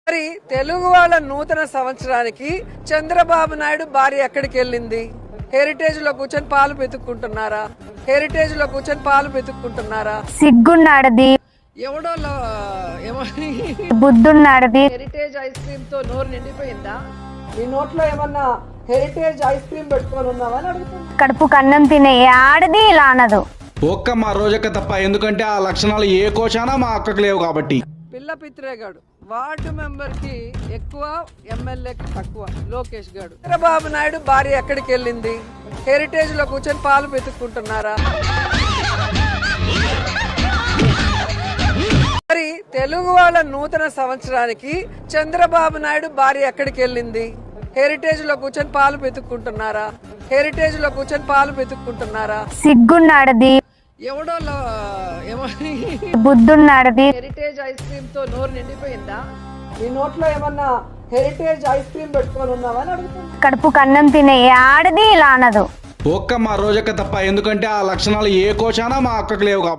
మరి తెలుగు వాళ్ళ నూతన సంవత్సరానికి చంద్రబాబు నాయుడు భార్య ఎక్కడికి వెళ్ళింది? హెరిటేజ్ లో కూర్చొని పాలు పెతుక్కుంటున్నారా? హెరిటేజ్ లో కూర్చొని పాలు పెతుక్కుంటున్నారా? సిగ్గున్నాడది, ఎవడో బుద్ధున్నాడది. హెరిటేజ్ ఐస్ క్రీమ్ తో నోరు నిండిపోయిందా? మీ నోట్లో ఏమన్నా హెరిటేజ్ ఐస్ క్రీమ్ పెట్టుకొని ఉన్నావా అని అడుగుతున్నా. కడుపు కన్నం తినే ఆడది ఇలా అనదు. ఒక్క మా రోజక్క తప్ప, ఎందుకంటే ఆ లక్షణాలు ఏ కోశానా మా అక్కకు లేవు కాబట్టి. పిల్ల పిత్రేగాడు వార్డు మెంబర్ కి ఎక్కువ, ఎమ్మెల్యేకి తక్కువ. లోకేష్ గాడు చంద్రబాబు నాయుడు భార్య ఎక్కడికి వెళ్ళింది? హెరిటేజ్ లో కూర్చొని పాలు పెతుక్కుంటున్నారా? మరి తెలుగు వాళ్ళ నూతన సంవత్సరానికి చంద్రబాబు నాయుడు భార్య ఎక్కడికి వెళ్ళింది? హెరిటేజ్ లో కూర్చొని పాలు పెతుక్కుంటున్నారా? హెరిటేజ్ లో కూర్చొని పాలు పెతుక్కుంటున్నారా? సిగ్గున్నాడది, ఎవడో బుద్ధున్నాడది. హెరిటేజ్ ఐస్ క్రీమ్ తో నోరు నిండిపోయిందా? మీ నోట్లో ఏమన్నా హెరిటేజ్ ఐస్ క్రీమ్ పెట్టుకొని ఉన్నావా అని అడుగుతున్నా. కడుపు కన్నం తినే ఆడది ఇలా అనదు. ఒక్క మా రోజక్క తప్ప, ఎందుకంటే ఆ లక్షణాలు ఏ కోశానా మా అక్కకు లేవు కాబట్టి.